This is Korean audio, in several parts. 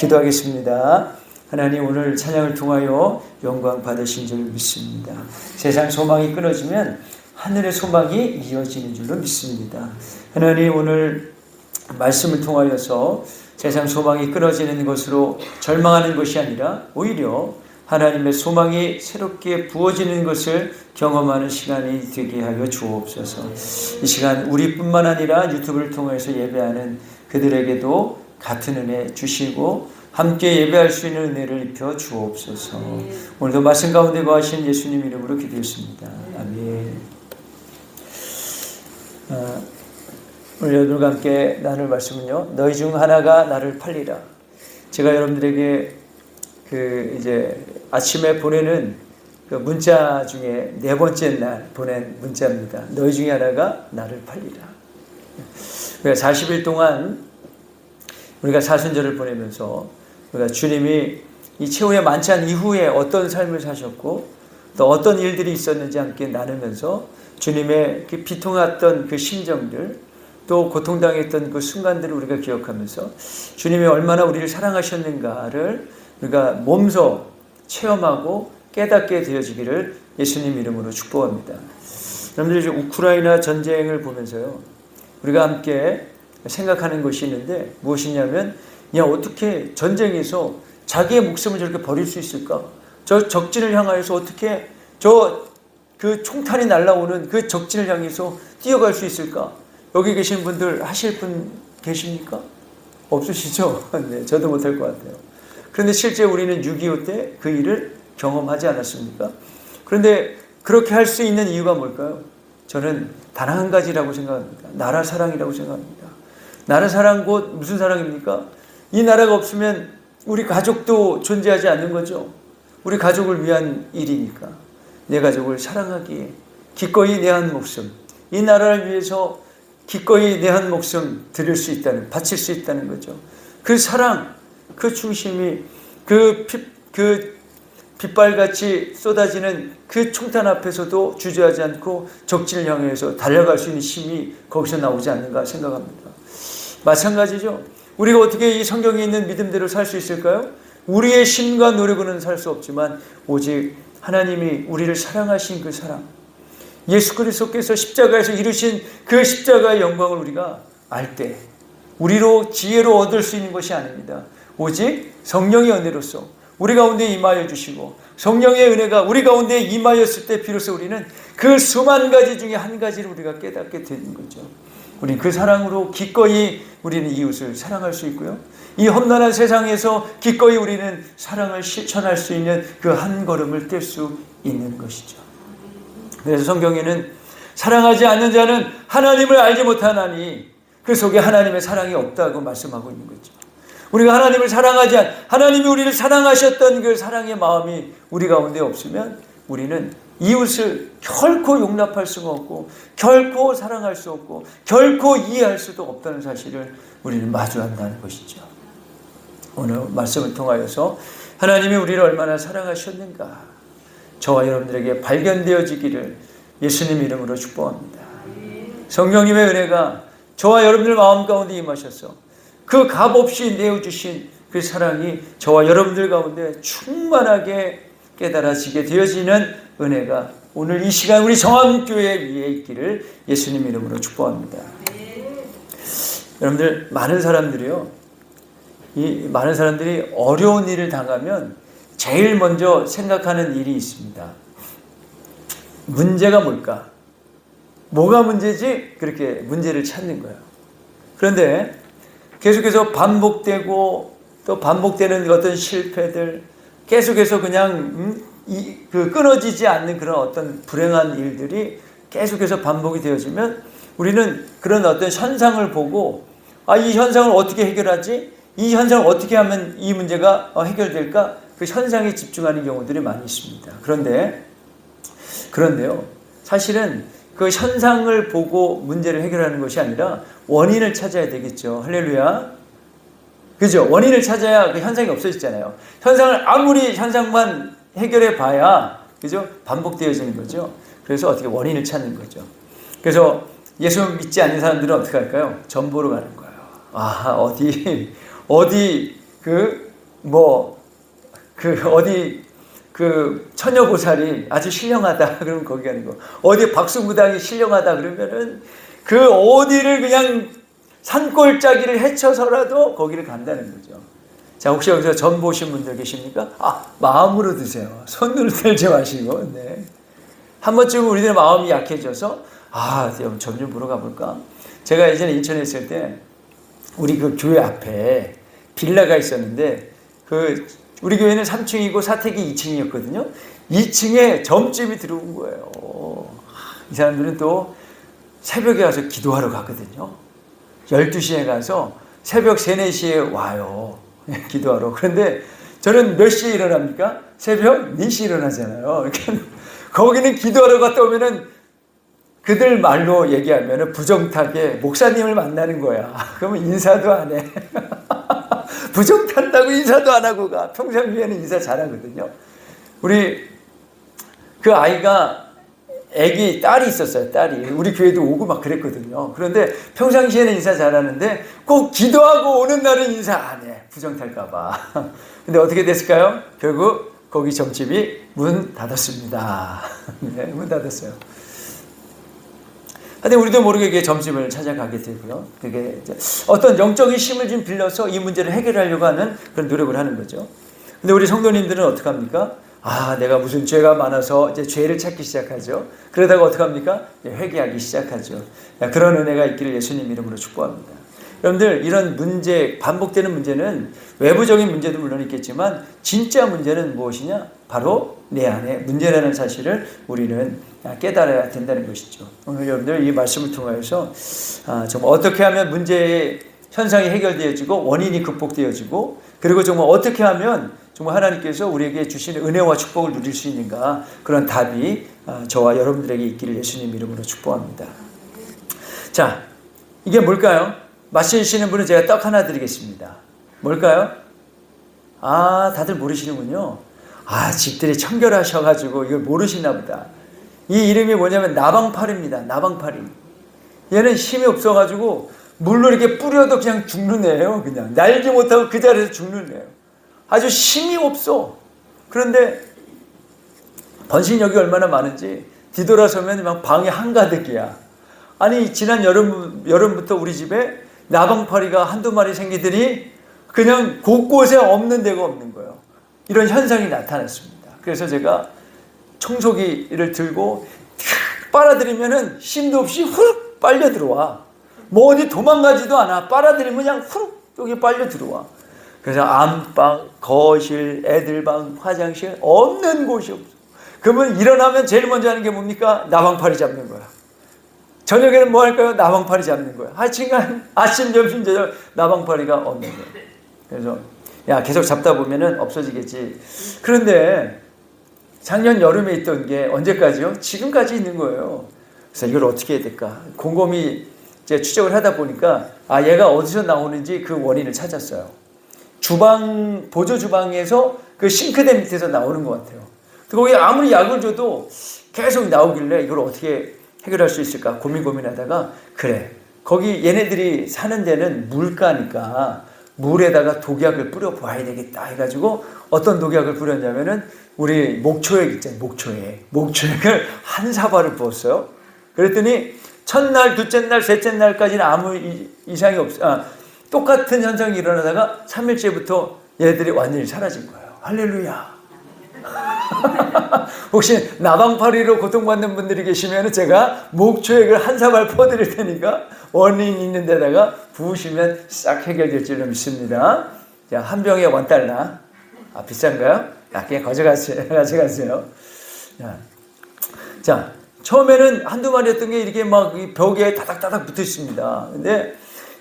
기도하겠습니다. 하나님, 오늘 찬양을 통하여 영광 받으신 줄 믿습니다. 세상 소망이 끊어지면 하늘의 소망이 이어지는 줄로 믿습니다. 하나님, 오늘 말씀을 통하여서 세상 소망이 끊어지는 것으로 절망하는 것이 아니라 오히려 하나님의 소망이 새롭게 부어지는 것을 경험하는 시간이 되게 하여 주옵소서. 이 시간 우리뿐만 아니라 유튜브를 통해서 예배하는 그들에게도 같은 은혜 주시고 함께 예배할 수 있는 은혜를 입혀 주옵소서. 오늘도 말씀 가운데 거하신 예수님 이름으로 기도했습니다. 아멘. 오늘 여러분과 함께 나눌 말씀은요, 너희 중 하나가 나를 팔리라. 제가 여러분들에게 이제 아침에 보내는 그 문자 중에 네 번째 날 보낸 문자입니다. 너희 중에 하나가 나를 팔리라. 우리가 40일 동안 우리가 사순절을 보내면서 우리가 주님이 이 최후의 만찬 이후에 어떤 삶을 사셨고 또 어떤 일들이 있었는지 함께 나누면서 주님의 그 비통했던 그 심정들, 또 고통당했던 그 순간들을 우리가 기억하면서 주님이 얼마나 우리를 사랑하셨는가를 우리가 몸소 체험하고 깨닫게 되어지기를 예수님 이름으로 축복합니다. 여러분들, 우크라이나 전쟁을 보면서요, 우리가 함께 생각하는 것이 있는데 무엇이냐면, 야, 어떻게 전쟁에서 자기의 목숨을 저렇게 버릴 수 있을까? 저 적진을 향하여서 어떻게 그 총탄이 날아오는 그 적진을 향해서 뛰어갈 수 있을까? 여기 계신 분들 하실 분 계십니까? 없으시죠? 네, 저도 못할 것 같아요. 그런데 실제 우리는 6.25 때 그 일을 경험하지 않았습니까? 그런데 그렇게 할 수 있는 이유가 뭘까요? 저는 단 한 가지라고 생각합니다. 나라 사랑이라고 생각합니다. 나라 사랑 곧 무슨 사랑입니까? 이 나라가 없으면 우리 가족도 존재하지 않는 거죠. 우리 가족을 위한 일이니까. 내 가족을 사랑하기에 기꺼이 내 한 목숨, 이 나라를 위해서 기꺼이 내 한 목숨 드릴 수 있다는, 바칠 수 있다는 거죠. 그 사랑, 그 중심이 그 빗발같이 쏟아지는 그 총탄 앞에서도 주저하지 않고 적진을 향해서 달려갈 수 있는 힘이 거기서 나오지 않는가 생각합니다. 마찬가지죠. 우리가 어떻게 이 성경에 있는 믿음대로 살 수 있을까요? 우리의 힘과 노력으로는 살 수 없지만 오직 하나님이 우리를 사랑하신 그 사랑, 예수 그리스도께서 십자가에서 이루신 그 십자가의 영광을 우리가 알 때 우리로 지혜로 얻을 수 있는 것이 아닙니다. 오직 성령의 은혜로서 우리 가운데 임하여 주시고 성령의 은혜가 우리 가운데 임하였을 때 비로소 우리는 그 수만 가지 중에 한 가지를 우리가 깨닫게 되는 거죠. 우리 그 사랑으로 기꺼이 우리는 이웃을 사랑할 수 있고요, 이 험난한 세상에서 기꺼이 우리는 사랑을 실천할 수 있는 그 한 걸음을 뗄 수 있는 것이죠. 그래서 성경에는 사랑하지 않는 자는 하나님을 알지 못하나니 그 속에 하나님의 사랑이 없다고 말씀하고 있는 거죠. 우리가 하나님을 사랑하지 하나님이 우리를 사랑하셨던 그 사랑의 마음이 우리 가운데 없으면 우리는 이웃을 결코 용납할 수가 없고 결코 사랑할 수 없고 결코 이해할 수도 없다는 사실을 우리는 마주한다는 것이죠. 오늘 말씀을 통하여서 하나님이 우리를 얼마나 사랑하셨는가 저와 여러분들에게 발견되어지기를 예수님 이름으로 축복합니다. 성령님의 은혜가 저와 여러분들 마음 가운데 임하셔서 그 값없이 내어주신 그 사랑이 저와 여러분들 가운데 충만하게 깨달아지게 되어지는 은혜가 오늘 이 시간 우리 정함교회 위에 있기를 예수님 이름으로 축복합니다. 여러분들, 많은 사람들이 어려운 일을 당하면 제일 먼저 생각하는 일이 있습니다. 문제가 뭘까? 뭐가 문제지? 그렇게 문제를 찾는 거예요. 그런데 계속해서 반복되고 또 반복되는 어떤 실패들, 계속해서 그냥 끊어지지 않는 그런 어떤 불행한 일들이 계속해서 반복이 되어지면 우리는 그런 어떤 현상을 보고 이 현상을 어떻게 해결하지? 이 현상을 어떻게 하면 이 문제가 해결될까? 그 현상에 집중하는 경우들이 많이 있습니다. 그런데요, 사실은 그 현상을 보고 문제를 해결하는 것이 아니라 원인을 찾아야 되겠죠. 할렐루야. 그죠? 원인을 찾아야 그 현상이 없어지잖아요. 현상만 해결해 봐야, 그죠? 반복되어지는 거죠. 그래서 어떻게 원인을 찾는 거죠. 그래서 예수 믿지 않는 사람들은 어떻게 할까요? 점 보러 가는 거예요. 어디 어디 처녀보살이 아주 신령하다 그러면 거기 가는 거. 어디 박수무당이 신령하다 그러면은 그 어디를 그냥 산골짜기를 헤쳐서라도 거기를 간다는 거죠. 자, 혹시 여기서 전 보신 분들 계십니까? 마음으로 드세요. 손으로 들지 마시고. 네. 한 번쯤 우리들의 마음이 약해져서 전 좀 보러 가볼까? 제가 예전에 인천에 있을 때 우리 그 교회 앞에 빌라가 있었는데 우리 교회는 3층이고 사택이 2층이었거든요. 2층에 점집이 들어온 거예요. 이 사람들은 또 새벽에 가서 기도하러 가거든요. 12시에 가서 새벽 3, 4시에 와요. 기도하러. 그런데 저는 몇 시에 일어납니까? 새벽 4시에 일어나잖아요. 거기는 기도하러 갔다 오면은 그들 말로 얘기하면은 부정타게 목사님을 만나는 거야. 그러면 인사도 안 해. 부정 탄다고 인사도 안 하고 가. 평상시에는 인사 잘하거든요. 우리 그 아이가 딸이 있었어요. 딸이. 우리 교회도 오고 막 그랬거든요. 그런데 평상시에는 인사 잘하는데 꼭 기도하고 오는 날은 인사 안 해. 부정 탈까 봐. 근데 어떻게 됐을까요? 결국 거기 점집이 문 닫았습니다. 네, 문 닫았어요. 근데 우리도 모르게 점집을 찾아가게 되고요. 그게 이제 어떤 영적인 힘을 좀 빌려서 이 문제를 해결하려고 하는 그런 노력을 하는 거죠. 근데 우리 성도님들은 어떻게 합니까? 내가 무슨 죄가 많아서 이제 죄를 찾기 시작하죠. 그러다가 어떻게 합니까? 회개하기 시작하죠. 그런 은혜가 있기를 예수님 이름으로 축복합니다. 여러분들, 이런 문제, 반복되는 문제는 외부적인 문제도 물론 있겠지만 진짜 문제는 무엇이냐? 바로 내 안에 문제라는 사실을 우리는 깨달아야 된다는 것이죠. 오늘 여러분들 이 말씀을 통하여서 정말 어떻게 하면 문제의 현상이 해결되어지고 원인이 극복되어지고, 그리고 정말 어떻게 하면 정말 하나님께서 우리에게 주시는 은혜와 축복을 누릴 수 있는가, 그런 답이 저와 여러분들에게 있기를 예수님 이름으로 축복합니다. 자, 이게 뭘까요? 마시는 분은 제가 떡 하나 드리겠습니다. 뭘까요? 다들 모르시는군요. 집들이 청결하셔가지고 이걸 모르시나 보다. 이 이름이 뭐냐면 나방파리입니다. 나방파리. 얘는 힘이 없어가지고 물로 이렇게 뿌려도 그냥 죽는 애예요. 그냥 날지 못하고 그 자리에서 죽는 애예요. 아주 힘이 없어. 그런데 번식력이 얼마나 많은지 뒤돌아서면 막 방이 한가득이야. 지난 여름부터 우리 집에 나방파리가 한두 마리 생기더니 그냥 곳곳에 없는 데가 없는 거예요. 이런 현상이 나타났습니다. 그래서 제가 청소기를 들고 빨아들이면은 힘도 없이 후룩 빨려 들어와. 어디 도망가지도 않아. 빨아들이면 그냥 후룩 여기 빨려 들어와. 그래서 안방, 거실, 애들 방, 화장실 없는 곳이 없어. 그러면 일어나면 제일 먼저 하는 게 뭡니까? 나방파리 잡는 거야. 저녁에는 뭐 할까요? 나방파리 잡는 거야. 아침, 점심, 저녁 나방파리가 없는 거야. 그래서 계속 잡다 보면은 없어지겠지. 그런데 작년 여름에 있던 게 언제까지요? 지금까지 있는 거예요. 그래서 이걸 어떻게 해야 될까? 곰곰이 이제 추적을 하다 보니까 얘가 어디서 나오는지 그 원인을 찾았어요. 보조 주방에서 그 싱크대 밑에서 나오는 것 같아요. 거기 아무리 약을 줘도 계속 나오길래 이걸 어떻게 해결할 수 있을까 고민하다가, 그래, 거기 얘네들이 사는 데는 물가니까 물에다가 독약을 뿌려봐야 되겠다 해가지고 어떤 독약을 뿌렸냐면은 우리 목초액 있잖아요. 목초액을 한 사발을 부었어요. 그랬더니 첫날, 둘째 날, 셋째 날까지는 아무 이상이 똑같은 현상이 일어나다가 3일째부터 얘네들이 완전히 사라진 거예요. 할렐루야. 혹시 나방파리로 고통받는 분들이 계시면 제가 목초액을 한 사발 퍼드릴 테니까 원인 있는 데다가 부으시면 싹 해결될 줄로 믿습니다. 자, 한 병에 $1. 비싼가요? 그냥 가져가세요. 자, 처음에는 한두 마리였던 게 이렇게 막 벽에 다닥다닥 붙어 있습니다. 근데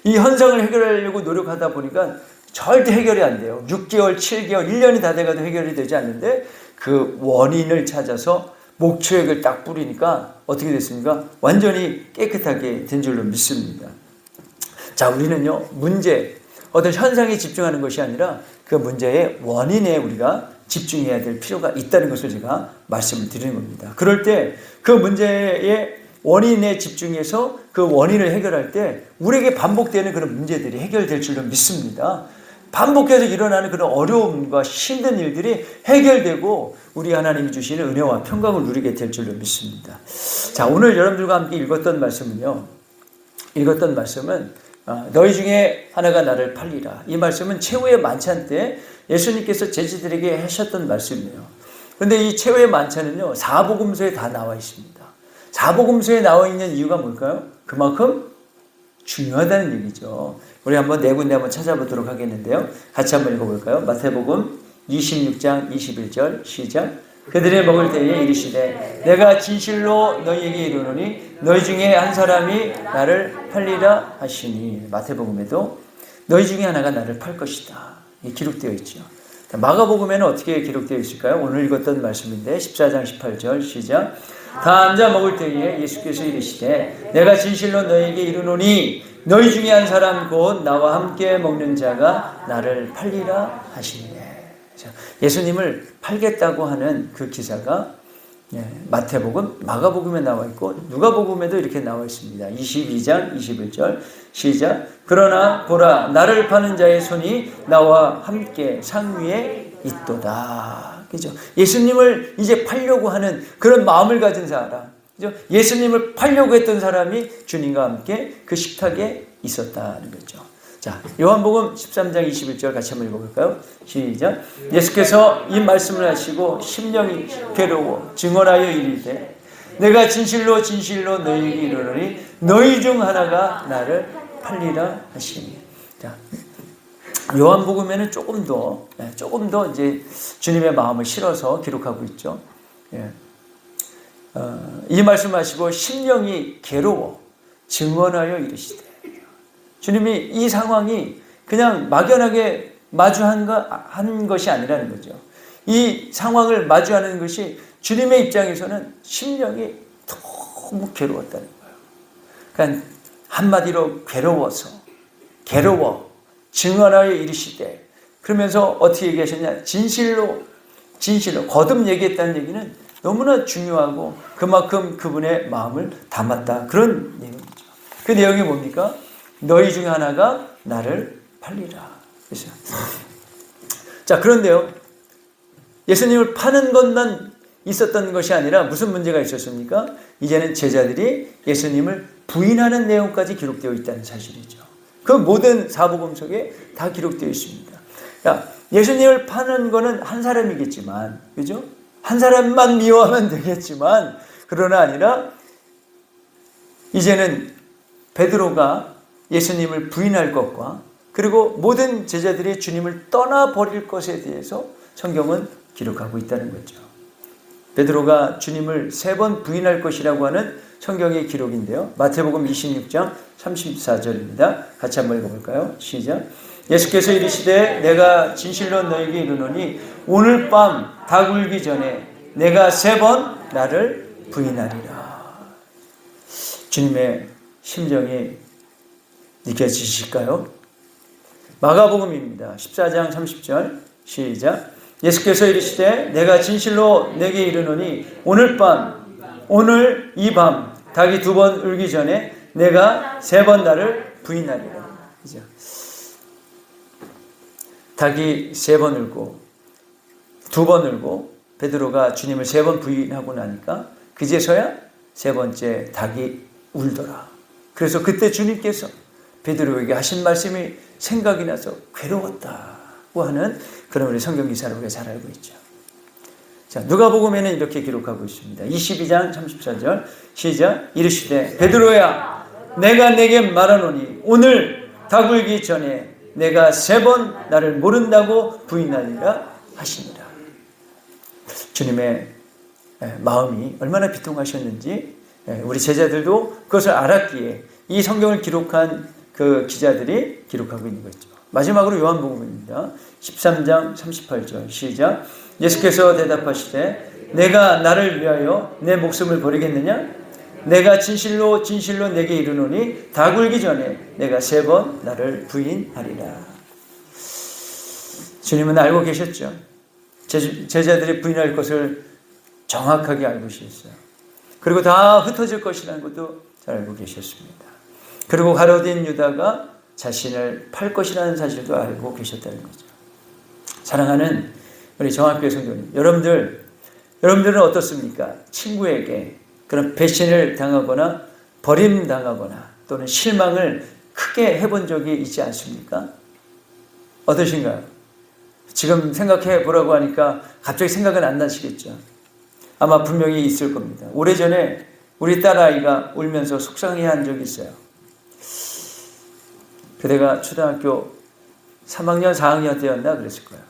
이 현상을 해결하려고 노력하다 보니까 절대 해결이 안 돼요. 6개월, 7개월, 1년이 다 돼가도 해결이 되지 않는데 그 원인을 찾아서 목초액을 딱 뿌리니까 어떻게 됐습니까? 완전히 깨끗하게 된 줄로 믿습니다. 자, 우리는요, 어떤 현상에 집중하는 것이 아니라 그 문제의 원인에 우리가 집중해야 될 필요가 있다는 것을 제가 말씀을 드리는 겁니다. 그럴 때 그 문제의 원인에 집중해서 그 원인을 해결할 때 우리에게 반복되는 그런 문제들이 해결될 줄로 믿습니다. 반복해서 일어나는 그런 어려움과 힘든 일들이 해결되고 우리 하나님이 주시는 은혜와 평강을 누리게 될 줄로 믿습니다. 자, 오늘 여러분들과 함께 읽었던 말씀은 너희 중에 하나가 나를 팔리라. 이 말씀은 최후의 만찬 때 예수님께서 제자들에게 하셨던 말씀이에요. 그런데 이 최후의 만찬은요, 사복음서에 다 나와 있습니다. 사복음서에 나와 있는 이유가 뭘까요? 그만큼 중요하다는 얘기죠. 우리 한번 네 군데 한번 찾아보도록 하겠는데요. 같이 한번 읽어볼까요? 마태복음 26장 21절 시작. 그들이 먹을 때에 이르시되 내가 진실로 너희에게 이르노니 너희 중에 한 사람이 나를 팔리라 하시니. 마태복음에도 너희 중에 하나가 나를 팔 것이다, 기록되어 있죠. 마가복음에는 어떻게 기록되어 있을까요? 오늘 읽었던 말씀인데 14장 18절 시작. 다 앉아 먹을 때에 예수께서 이르시되 내가 진실로 너희에게 이르노니 너희 중에 한 사람 곧 나와 함께 먹는 자가 나를 팔리라 하시니. 예수님을 팔겠다고 하는 그 기사가 마태복음, 마가복음에 나와 있고 누가복음에도 이렇게 나와 있습니다. 22장 21절 시작. 그러나 보라, 나를 파는 자의 손이 나와 함께 상위에 있도다. 그죠? 예수님을 이제 팔려고 하는 그런 마음을 가진 사람, 그죠? 예수님을 팔려고 했던 사람이 주님과 함께 그 식탁에 있었다는 거죠. 자, 요한복음 13장 21절 같이 한번 읽어볼까요? 시작. 예수께서 이 말씀을 하시고 심령이 괴로워 증언하여 이르되 내가 진실로 진실로 너희에게 이르노니 너희 중 하나가 나를 팔리라 하시니. 자, 요한복음에는 조금 더 이제 주님의 마음을 실어서 기록하고 있죠. 이 말씀하시고 심령이 괴로워 증언하여 이르시되. 주님이 이 상황이 그냥 막연하게 마주한 것이 아니라는 거죠. 이 상황을 마주하는 것이 주님의 입장에서는 심령이 너무 괴로웠다는 거예요. 그러니까 한마디로 괴로워 증언하여 이르시되, 그러면서 어떻게 얘기하셨냐? 진실로 거듭 얘기했다는 얘기는 너무나 중요하고 그만큼 그분의 마음을 담았다, 그런 내용이죠. 그 내용이 뭡니까? 너희 중에 하나가 나를 팔리라. 그렇죠? 자, 그런데요, 예수님을 파는 것만 있었던 것이 아니라 무슨 문제가 있었습니까? 이제는 제자들이 예수님을 부인하는 내용까지 기록되어 있다는 사실이죠. 그 모든 사복음 속에 다 기록되어 있습니다. 예수님을 파는 거는 한 사람이겠지만, 그죠? 한 사람만 미워하면 되겠지만, 그러나 아니라 이제는 베드로가 예수님을 부인할 것과 그리고 모든 제자들이 주님을 떠나버릴 것에 대해서 성경은 기록하고 있다는 거죠. 베드로가 주님을 3번 부인할 것이라고 하는 성경의 기록인데요. 마태복음 26장 34절입니다. 같이 한번 읽어볼까요? 시작. 예수께서 이르시되 내가 진실로 너에게 이르노니 오늘 밤 닭 울기 전에 내가 3번 나를 부인하리라. 주님의 심정이 느껴지실까요? 마가복음입니다. 14장 30절 시작. 예수께서 이르시되 내가 진실로 내게 이르노니 오늘 이 밤 닭이 2번 울기 전에 내가 3번 나를 부인하리라. 그죠? 닭이 3번 울고 2번 울고 베드로가 주님을 3번 부인하고 나니까 그제서야 3번째 닭이 울더라. 그래서 그때 주님께서 베드로에게 하신 말씀이 생각이 나서 괴로웠다고 하는 그런 우리 성경 기사를 우리가 잘 알고 있죠. 자, 누가복음에는 이렇게 기록하고 있습니다. 22장 34절 시작. 이르시되 베드로야 내가 내게 말하노니 오늘 닭 울기 전에 내가 3번 나를 모른다고 부인하리라 하시니라. 주님의 마음이 얼마나 비통하셨는지 우리 제자들도 그것을 알았기에 이 성경을 기록한 그 기자들이 기록하고 있는 거죠. 마지막으로 요한복음입니다. 13장 38절 시작. 예수께서 대답하시되 내가 나를 위하여 내 목숨을 버리겠느냐? 내가 진실로 진실로 내게 이르노니 닭 울기 전에 내가 3번 나를 부인하리라. 주님은 알고 계셨죠. 제자들이 부인할 것을 정확하게 알고 계셨어요. 그리고 다 흩어질 것이라는 것도 잘 알고 계셨습니다. 그리고 가룟 유다가 자신을 팔 것이라는 사실도 알고 계셨다는 거죠. 사랑하는 우리 정학교회 성도님, 여러분들은 어떻습니까? 친구에게 그런 배신을 당하거나 버림당하거나 또는 실망을 크게 해본 적이 있지 않습니까? 어떠신가요? 지금 생각해 보라고 하니까 갑자기 생각은 안 나시겠죠? 아마 분명히 있을 겁니다. 오래전에 우리 딸아이가 울면서 속상해한 적이 있어요. 그대가 초등학교 3학년, 4학년 때였나 그랬을 거예요.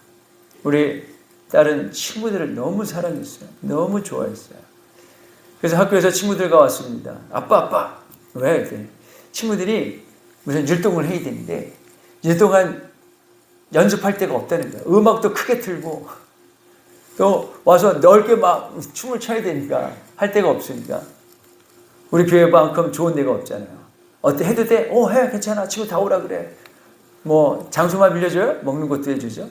우리 딸은 친구들을 너무 사랑했어요. 너무 좋아했어요. 그래서 학교에서 친구들과 왔습니다. 아빠. 왜? 이렇게. 친구들이 무슨 율동을 해야 되는데 율동한 연습할 데가 없다는 거예요. 음악도 크게 틀고 또 와서 넓게 막 춤을 춰야 되니까 할 데가 없으니까 우리 교회만큼 좋은 데가 없잖아요. 어때? 해도 돼? 해. 괜찮아. 친구 다 오라 그래. 뭐 장소만 빌려줘요? 먹는 것도 해주죠.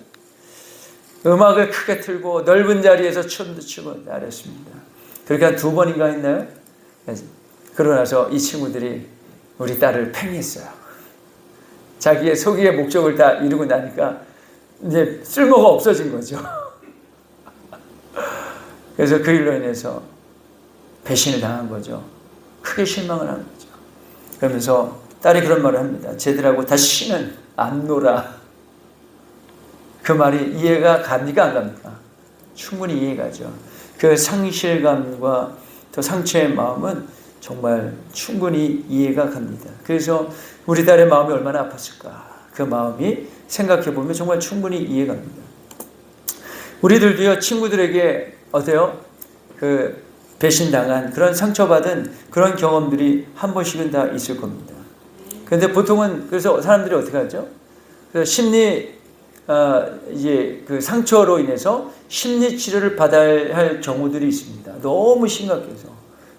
음악을 크게 틀고 넓은 자리에서 춤도 추고 잘했습니다. 그렇게 한 2번인가 했나요? 그러고 나서 이 친구들이 우리 딸을 팽했어요. 자기의 소기의 목적을 다 이루고 나니까 이제 쓸모가 없어진 거죠. 그래서 그 일로 인해서 배신을 당한 거죠. 크게 실망을 한 거죠. 그러면서 딸이 그런 말을 합니다. 쟤들하고 다시는 안 놀아. 그 말이 이해가 갑니까 안 갑니까? 충분히 이해가죠. 그 상실감과 또 상처의 마음은 정말 충분히 이해가 갑니다. 그래서 우리 딸의 마음이 얼마나 아팠을까? 그 마음이 생각해보면 정말 충분히 이해갑니다. 우리들도요, 친구들에게 어때요? 그 배신당한 그런 상처받은 그런 경험들이 한 번씩은 다 있을 겁니다. 그런데 보통은 그래서 사람들이 어떻게 하죠? 그래서 이제 그 상처로 인해서 심리 치료를 받아야 할 경우들이 있습니다. 너무 심각해서.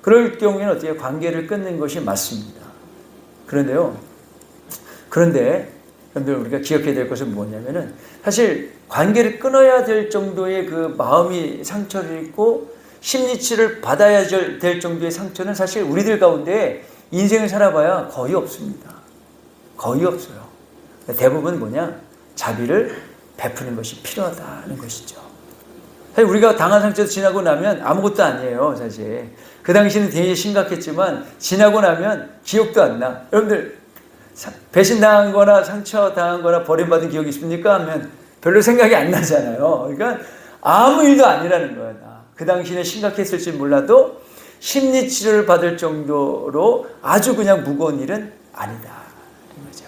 그럴 경우에는 어떻게 관계를 끊는 것이 맞습니다. 그런데 여러분들 우리가 기억해야 될 것은 뭐냐면은 사실 관계를 끊어야 될 정도의 그 마음이 상처를 입고 심리 치료를 받아야 될 정도의 상처는 사실 우리들 가운데 인생을 살아봐야 거의 없습니다. 거의 없어요. 대부분 뭐냐? 자비를 베푸는 것이 필요하다는 것이죠. 사실 우리가 당한 상처 지나고 나면 아무것도 아니에요, 사실. 그 당시는 되게 심각했지만 지나고 나면 기억도 안 나. 여러분들 배신당한 거나 상처당한 거나 버림받은 기억이 있습니까? 하면 별로 생각이 안 나잖아요. 그러니까 아무 일도 아니라는 거야. 그 당시는 심각했을지 몰라도 심리 치료를 받을 정도로 아주 그냥 무거운 일은 아니다. 거죠.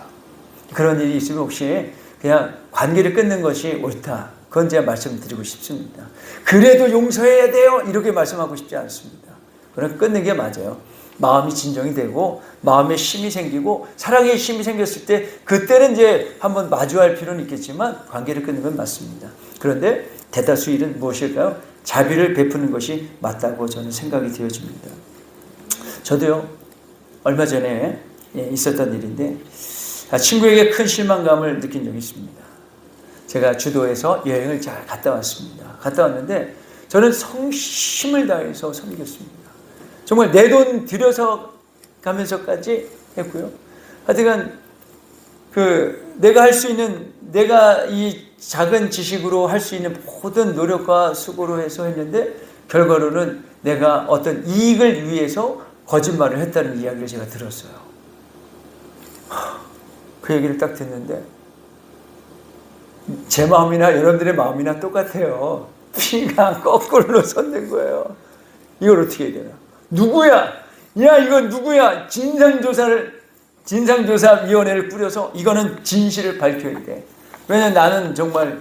그런 일이 있으면 혹시 그냥 관계를 끊는 것이 옳다. 그건 제가 말씀드리고 싶습니다. 그래도 용서해야 돼요. 이렇게 말씀하고 싶지 않습니다. 그럼 끊는 게 맞아요. 마음이 진정이 되고 마음에 힘이 생기고 사랑의 힘이 생겼을 때 그때는 이제 한번 마주할 필요는 있겠지만 관계를 끊는 건 맞습니다. 그런데 대다수 일은 무엇일까요? 자비를 베푸는 것이 맞다고 저는 생각이 되어집니다. 저도요, 얼마 전에 있었던 일인데 친구에게 큰 실망감을 느낀 적이 있습니다. 제가 주도해서 여행을 잘 갔다 왔습니다. 갔다 왔는데 저는 성심을 다해서 섬겼습니다. 정말 내 돈 들여서 가면서까지 했고요. 하여튼 내가 할 수 있는, 내가 이 작은 지식으로 할 수 있는 모든 노력과 수고로 해서 했는데 결과로는 내가 어떤 이익을 위해서 거짓말을 했다는 이야기를 제가 들었어요. 그 얘기를 딱 듣는데 제 마음이나 여러분들의 마음이나 똑같아요. 피가 거꾸로 솟는 거예요. 이걸 어떻게 해야 되나? 누구야? 야, 이건 누구야? 진상조사위원회를 꾸려서 이거는 진실을 밝혀야 돼. 왜냐면 나는 정말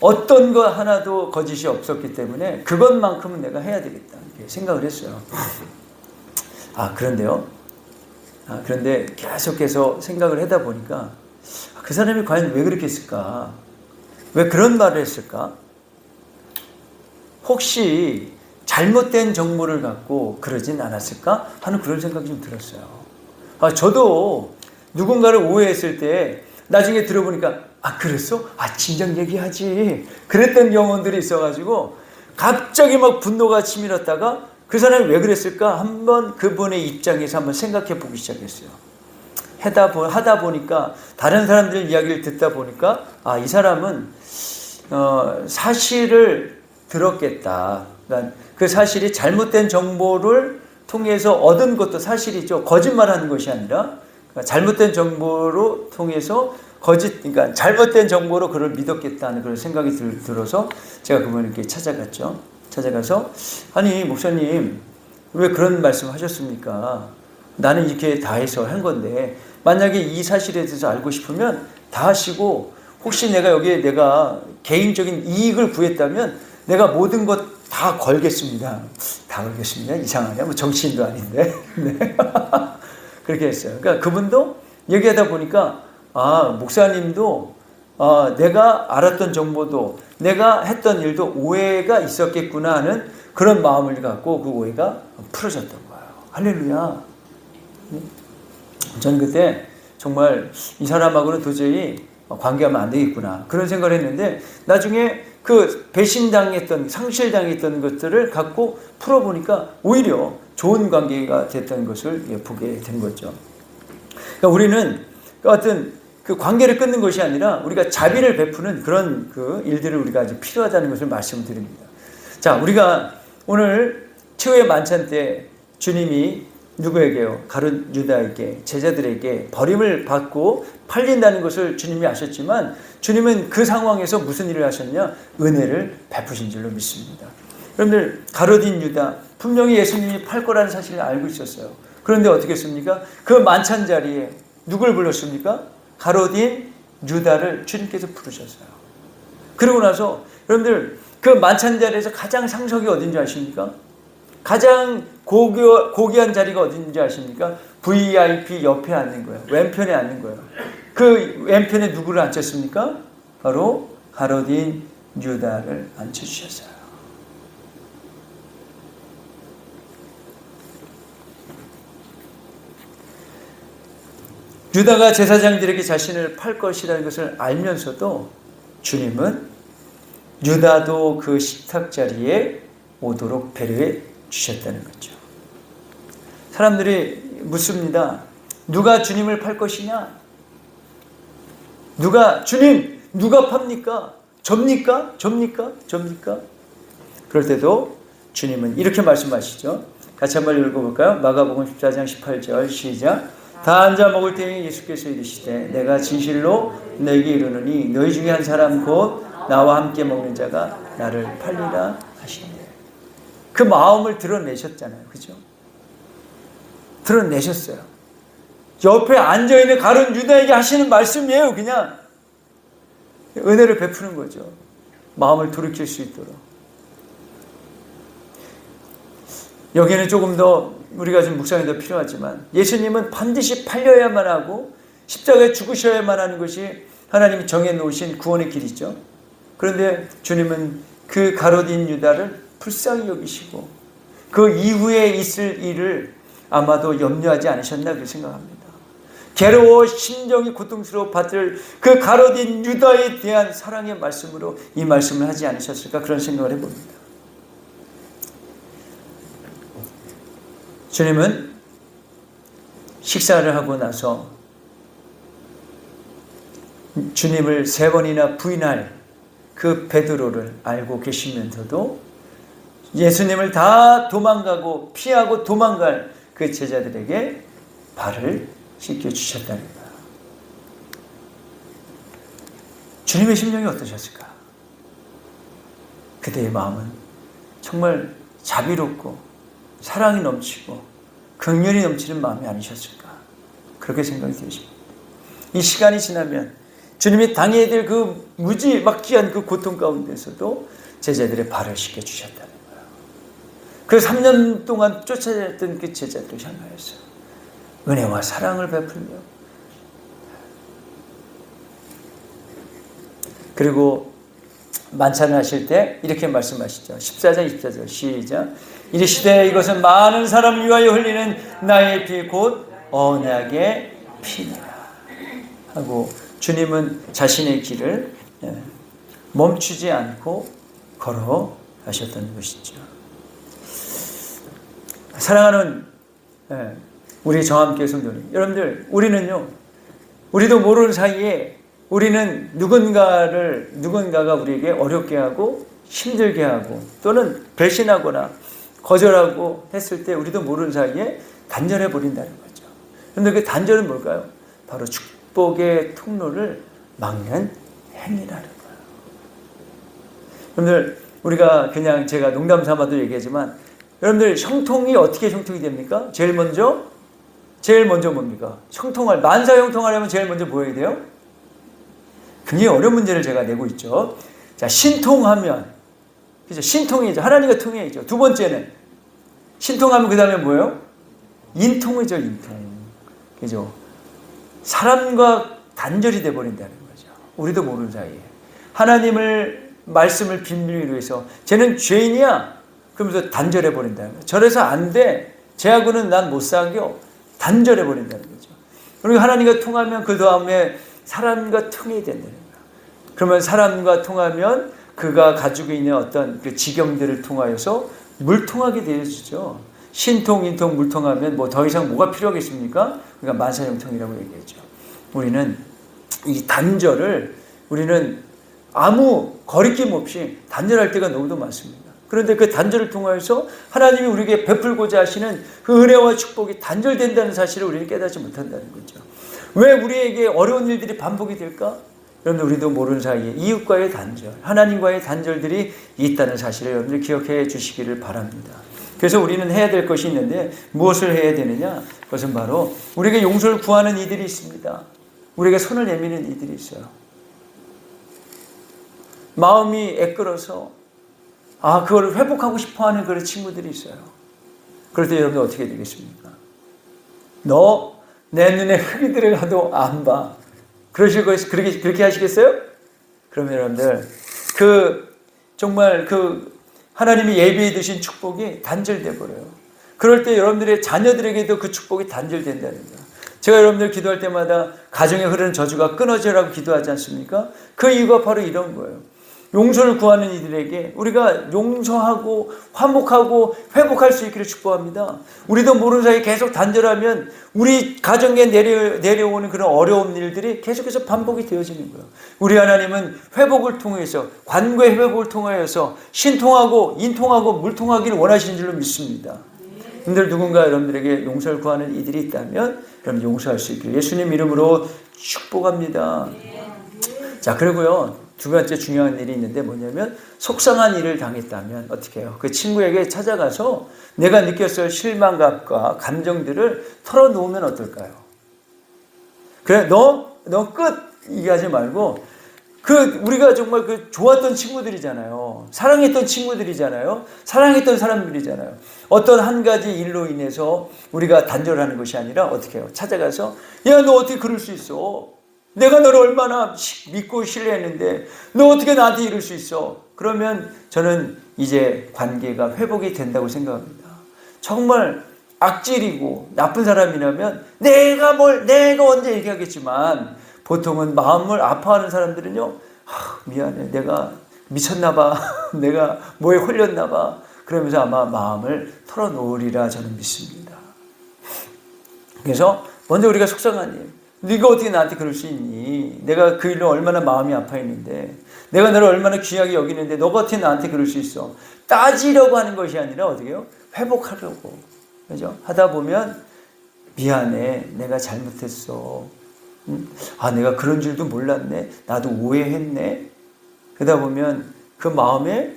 어떤 거 하나도 거짓이 없었기 때문에 그것만큼은 내가 해야 되겠다. 이렇게 생각을 했어요. 그런데 계속해서 생각을 하다 보니까 그 사람이 과연 왜 그렇게 했을까? 왜 그런 말을 했을까? 혹시 잘못된 정보를 갖고 그러진 않았을까? 하는 그런 생각이 좀 들었어요. 저도 누군가를 오해했을 때 나중에 들어보니까 그랬어? 진작 얘기하지. 그랬던 경험들이 있어가지고 갑자기 막 분노가 치밀었다가 그 사람이 왜 그랬을까? 한번 그분의 입장에서 한번 생각해 보기 시작했어요. 하다 보니까 다른 사람들 이야기를 듣다 보니까 이 사람은 사실을 들었겠다. 그러니까 그 사실이 잘못된 정보를 통해서 얻은 것도 사실이죠. 거짓말하는 것이 아니라 그러니까 잘못된 정보로 통해서 그러니까 잘못된 정보로 그를 믿었겠다는 그런 생각이 들어서 제가 그분에게 찾아갔죠. 찾아가서 아니 목사님 왜 그런 말씀 하셨습니까? 나는 이렇게 다 해서 한 건데 만약에 이 사실에 대해서 알고 싶으면 다 하시고 혹시 내가 개인적인 이익을 구했다면 내가 모든 것 다 걸겠습니다. 다 걸겠습니다. 이상하냐? 뭐 정치인도 아닌데. 네. 그렇게 했어요. 그러니까 그분도 얘기하다 보니까 목사님도 내가 알았던 정보도 내가 했던 일도 오해가 있었겠구나 하는 그런 마음을 갖고 그 오해가 풀어졌던 거예요. 할렐루야. 저는 그때 정말 이 사람하고는 도저히 관계하면 안 되겠구나 그런 생각을 했는데 나중에 그 배신당했던 상실당했던 것들을 갖고 풀어보니까 오히려 좋은 관계가 됐던 것을 보게 된 거죠. 그러니까 우리는 어떤 그 관계를 끊는 것이 아니라 우리가 자비를 베푸는 그런 그 일들을 우리가 아주 필요하다는 것을 말씀드립니다. 자, 우리가 오늘 최후의 만찬 때 주님이 누구에게요? 가룟 유다에게 제자들에게 버림을 받고 팔린다는 것을 주님이 아셨지만 주님은 그 상황에서 무슨 일을 하셨냐? 은혜를 베푸신 줄로 믿습니다. 여러분들 가룟 유다 분명히 예수님이 팔 거라는 사실을 알고 있었어요. 그런데 어떻게 했습니까? 그 만찬 자리에 누굴 불렀습니까? 가룟 유다를 주님께서 부르셨어요. 그러고 나서 여러분들 그 만찬 자리에서 가장 상석이 어딘지 아십니까? 가장 고귀한 자리가 어딘지 아십니까? VIP 옆에 앉는 거예요. 왼편에 앉는 거예요. 그 왼편에 누구를 앉혔습니까? 바로 가룟 유다를 앉혀주셨어요. 유다가 제사장들에게 자신을 팔 것이라는 것을 알면서도 주님은 유다도 그 식탁 자리에 오도록 배려해 주셨다는 거죠. 사람들이 묻습니다. 누가 주님을 팔 것이냐? 주님, 누가 팝니까? 접니까? 그럴 때도 주님은 이렇게 말씀하시죠. 같이 한번 읽어볼까요? 마가복음 14장 18절 시작. 다 앉아 먹을 때에 예수께서 이르시되 내가 진실로 너에게 이르노니 너희 중에 한 사람 곧 나와 함께 먹는 자가 나를 팔리라 하시니. 그 마음을 드러내셨잖아요. 그죠? 드러내셨어요. 옆에 앉아있는 가룟 유다에게 하시는 말씀이에요. 그냥 은혜를 베푸는 거죠. 마음을 돌이킬 수 있도록. 여기는 조금 더 우리가 좀 묵상이 더 필요하지만 예수님은 반드시 팔려야만 하고 십자가에 죽으셔야만 하는 것이 하나님이 정해놓으신 구원의 길이죠. 그런데 주님은 그 가룟 유다를 불쌍히 여기시고 그 이후에 있을 일을 아마도 염려하지 않으셨나 그렇게 생각합니다. 괴로워 심정이 고통스러워 받을 그 가룟 유다에 대한 사랑의 말씀으로 이 말씀을 하지 않으셨을까 그런 생각을 해봅니다. 주님은 식사를 하고 나서 주님을 3번이나 부인할 그 베드로를 알고 계시면서도 예수님을 다 도망가고 피하고 도망갈 그 제자들에게 발을 씻겨주셨다는 거예요. 주님의 심령이 어떠셨을까? 그대의 마음은 정말 자비롭고 사랑이 넘치고 긍휼이 넘치는 마음이 아니셨을까? 그렇게 생각이 되십니다. 이 시간이 지나면 주님이 당해야 될 그 무지막지한 그 고통 가운데서도 제자들의 발을 씻겨주셨다는 거예요. 그 3년 동안 쫓아다녔던 그 제자들을 향하여서 은혜와 사랑을 베풀며 그리고 만찬을 하실 때 이렇게 말씀하시죠. 14장 24절 시작. 이르시되 이것은 많은 사람 위하여 흘리는 나의 피 곧 언약의 피니라 하고 주님은 자신의 길을 멈추지 않고 걸어가셨던 것이죠. 사랑하는 우리 저와 함께 성도님, 여러분들, 우리도 모르는 사이에 우리는 누군가가 우리에게 어렵게 하고 힘들게 하고 또는 배신하거나 거절하고 했을 때 우리도 모르는 사이에 단절해 버린다는 거죠. 그런데 그 단절은 뭘까요? 바로 축복의 통로를 막는 행위라는 거예요. 여러분들, 우리가 그냥 제가 농담 삼아도 얘기하지만 여러분들, 형통이 어떻게 형통이 됩니까? 제일 먼저 뭡니까? 만사 형통하려면 제일 먼저 뭐 해야 돼요? 굉장히 어려운 문제를 제가 내고 있죠. 자, 신통하면, 그죠? 신통이죠. 하나님과 통해야죠. 두 번째는, 신통하면 그 다음에 뭐예요? 인통이죠, 인통. 그죠? 사람과 단절이 돼버린다는 거죠. 우리도 모르는 사이에. 말씀을 비밀로 해서, 쟤는 죄인이야. 그러면서 단절해버린다는 거죠. 저래서 안 돼. 쟤하고는 난 못 사겨. 단절해버린다는 거죠. 그리고 하나님과 통하면 그 다음에 사람과 통해야 된다는 거예요. 그러면 사람과 통하면 그가 가지고 있는 어떤 그 지경들을 통하여서 물통하게 되어지죠. 신통, 인통, 물통하면 뭐 더 이상 뭐가 필요하겠습니까? 그러니까 만사형통이라고 얘기했죠. 우리는 이 단절을 우리는 아무 거리낌 없이 단절할 때가 너무도 많습니다. 그런데 그 단절을 통하여서 하나님이 우리에게 베풀고자 하시는 그 은혜와 축복이 단절된다는 사실을 우리는 깨닫지 못한다는 거죠. 왜 우리에게 어려운 일들이 반복이 될까? 여러분들, 우리도 모르는 사이에 이웃과의 단절, 하나님과의 단절들이 있다는 사실을 여러분들 기억해 주시기를 바랍니다. 그래서 우리는 해야 될 것이 있는데 무엇을 해야 되느냐? 그것은 바로 우리에게 용서를 구하는 이들이 있습니다. 우리에게 손을 내미는 이들이 있어요. 마음이 애끓어서 그걸 회복하고 싶어하는 그런 친구들이 있어요. 그럴 때 여러분 어떻게 되겠습니까? 너 내 눈에 흙이 들어가도 안 봐. 그렇게 하시겠어요? 그러면 여러분들, 정말 하나님이 예비해 두신 축복이 단절돼 버려요. 그럴 때 여러분들의 자녀들에게도 그 축복이 단절된다는 거예요. 제가 여러분들 기도할 때마다 가정에 흐르는 저주가 끊어져라고 기도하지 않습니까? 그 이유가 바로 이런 거예요. 용서를 구하는 이들에게 우리가 용서하고 화목하고 회복할 수 있기를 축복합니다. 우리도 모르는 사이에 계속 단절하면 우리 가정에 내려오는 그런 어려운 일들이 계속해서 반복이 되어지는 거예요. 우리 하나님은 회복을 통해서, 관계의 회복을 통하여서 신통하고 인통하고 물통하기를 원하시는 줄로 믿습니다. 여러분들, 누군가 여러분들에게 용서를 구하는 이들이 있다면 그럼 용서할 수 있기를 예수님 이름으로 축복합니다. 자, 그리고요, 두 번째 중요한 일이 있는데 뭐냐면, 속상한 일을 당했다면 어떻게 해요? 그 친구에게 찾아가서 내가 느꼈을 실망감과 감정들을 털어놓으면 어떨까요? 그래, 너 끝! 얘기하지 말고, 우리가 정말 좋았던 친구들이잖아요. 사랑했던 친구들이잖아요. 사랑했던 사람들이잖아요. 어떤 한 가지 일로 인해서 우리가 단절하는 것이 아니라 어떻게 해요? 찾아가서, 야, 너 어떻게 그럴 수 있어? 내가 너를 얼마나 믿고 신뢰했는데 너 어떻게 나한테 이럴 수 있어? 그러면 저는 이제 관계가 회복이 된다고 생각합니다. 정말 악질이고 나쁜 사람이라면 내가 언제 얘기하겠지만, 보통은 마음을 아파하는 사람들은요, 미안해, 내가 미쳤나 봐, 내가 뭐에 홀렸나 봐, 그러면서 아마 마음을 털어놓으리라 저는 믿습니다. 그래서 먼저 우리가 속상한 일, 네가 어떻게 나한테 그럴 수 있니? 내가 그 일로 얼마나 마음이 아파했는데, 내가 너를 얼마나 귀하게 여기는데 너가 어떻게 나한테 그럴 수 있어? 따지려고 하는 것이 아니라 어떻게 해요? 회복하려고. 그죠? 하다 보면 미안해, 내가 잘못했어. 내가 그런 줄도 몰랐네. 나도 오해했네. 그러다 보면 그 마음에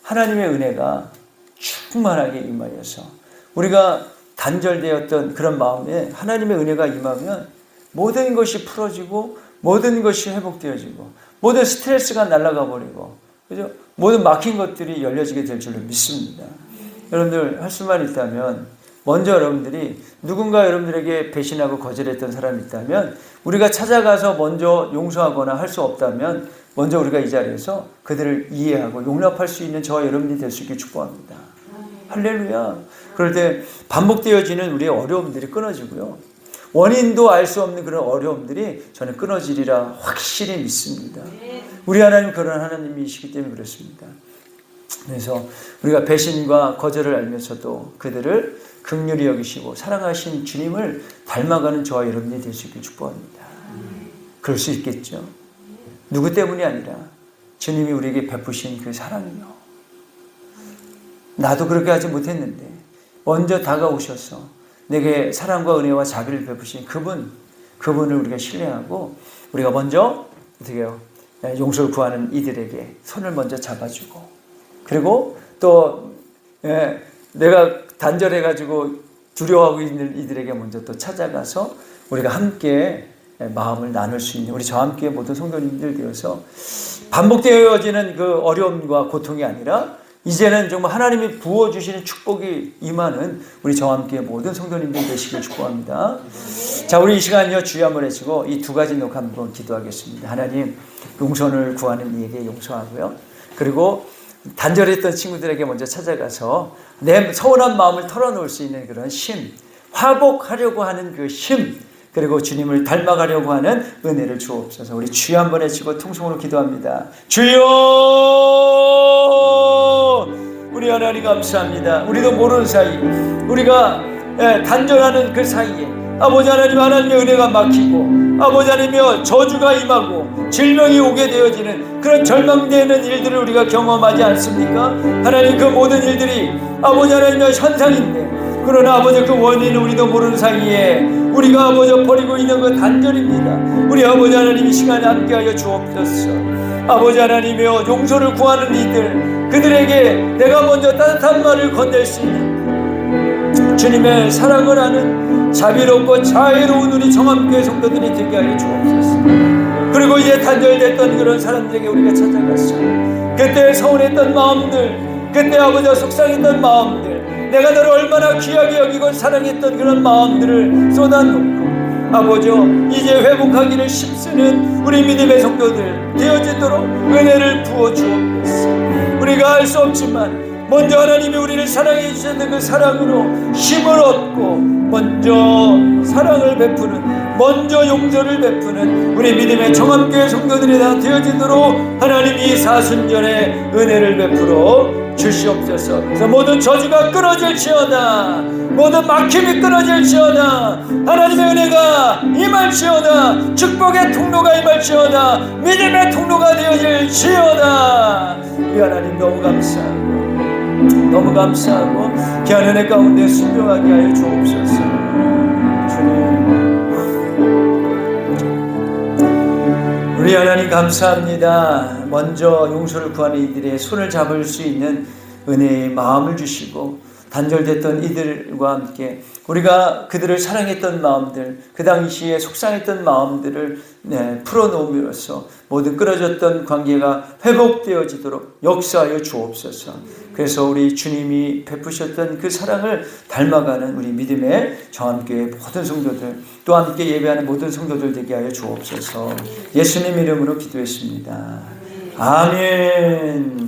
하나님의 은혜가 충만하게 임하여서 우리가 단절되었던 그런 마음에 하나님의 은혜가 임하면 모든 것이 풀어지고 모든 것이 회복되어지고 모든 스트레스가 날아가 버리고, 그죠? 모든 막힌 것들이 열려지게 될 줄로 믿습니다. 여러분들, 할 수만 있다면 먼저 여러분들이 누군가 여러분들에게 배신하고 거절했던 사람이 있다면 우리가 찾아가서 먼저 용서하거나 할 수 없다면 먼저 우리가 이 자리에서 그들을 이해하고 용납할 수 있는 저와 여러분들이 될 수 있게 축복합니다. 할렐루야. 그럴 때 반복되어지는 우리의 어려움들이 끊어지고요, 원인도 알 수 없는 그런 어려움들이 저는 끊어지리라 확실히 믿습니다. 우리 하나님 그런 하나님이시기 때문에 그렇습니다. 그래서 우리가 배신과 거절을 알면서도 그들을 긍휼히 여기시고 사랑하신 주님을 닮아가는 저와 여러분이 될 수 있길 축복합니다. 그럴 수 있겠죠. 누구 때문이 아니라 주님이 우리에게 베푸신 그 사랑이요. 나도 그렇게 하지 못했는데 먼저 다가오셔서 내게 사랑과 은혜와 자비를 베푸신 그분을 우리가 신뢰하고 우리가 먼저 어떻게 해요? 용서를 구하는 이들에게 손을 먼저 잡아주고 그리고 또 내가 단절해가지고 두려워하고 있는 이들에게 먼저 또 찾아가서 우리가 함께 마음을 나눌 수 있는 우리 저와 함께 모든 성도님들 되어서 반복되어지는 그 어려움과 고통이 아니라 이제는 정말 하나님이 부어주시는 축복이 임하는 우리 저와 함께 모든 성도님들 되시길 축복합니다. 자, 우리 이 시간요 주여 한번 해주고 이 두 가지 녹화 한번 기도하겠습니다. 하나님, 용서를 구하는 이에게 용서하고요. 그리고 단절했던 친구들에게 먼저 찾아가서 내 서운한 마음을 털어놓을 수 있는 그런 힘, 화복하려고 하는 그 힘, 그리고 주님을 닮아가려고 하는 은혜를 주옵소서. 우리 주여 한번 해주고 통성으로 기도합니다. 주여, 우리 하나님 감사합니다. 우리도 모르는 사이 우리가 단절하는 그 사이에 아버지 하나님, 하나님의 은혜가 막히고 아버지 하나님이여 저주가 임하고 질병이 오게 되어지는 그런 절망되는 일들을 우리가 경험하지 않습니까? 하나님, 그 모든 일들이 아버지 하나님의 현상인데, 그러나 아버지 그 원인은 우리도 모르는 사이에 우리가 아버지 버리고 있는 그 단절입니다. 우리 아버지 하나님 이 시간에 함께하여 주옵소서. 아버지 하나님이여, 용서를 구하는 이들, 그들에게 내가 먼저 따뜻한 말을 건넬 수 있는 주님의 사랑을 하는 자비롭고 자애로운 우리 정함교회 성도들이 되게 하여 주옵소서. 그리고 이제 단절됐던 그런 사람들에게 우리가 찾아가서 그때 서운했던 마음들, 그때 아버지와 속상했던 마음들, 내가 너를 얼마나 귀하게 여기고 사랑했던 그런 마음들을 쏟아놓고 아버지여 이제 회복하기를 힘쓰는 우리 믿음의 성도들 되어지도록 은혜를 부어 주옵소서. 우리가 알 수 없지만 먼저 하나님이 우리를 사랑해 주셨는 그 사랑으로 힘을 얻고 먼저 사랑을 베푸는, 먼저 용서를 베푸는 우리 믿음의 정함교회 성도들이 다 되어지도록 하나님이 사순절에 은혜를 베풀어 주시옵소서. 그래서 모든 저주가 끊어질지어다, 모든 막힘이 끊어질지어다, 하나님의 은혜가 임할지어다, 축복의 통로가 임할지어다, 믿음의 통로가 되어질지어다. 우리 하나님 너무 감사하고 너무 감사하고 귀한 은혜 가운데 순종하게 하여 주옵소서. 주님, 우리 하나님 감사합니다. 먼저 용서를 구하는 이들의 손을 잡을 수 있는 은혜의 마음을 주시고 단절됐던 이들과 함께 우리가 그들을 사랑했던 마음들, 그 당시에 속상했던 마음들을 풀어놓음으로써 모든 끊어졌던 관계가 회복되어지도록 역사하여 주옵소서. 그래서 우리 주님이 베푸셨던 그 사랑을 닮아가는 우리 믿음의 저함교회 모든 성도들, 또 함께 예배하는 모든 성도들 되게 하여 주옵소서. 예수님 이름으로 기도했습니다. 아멘.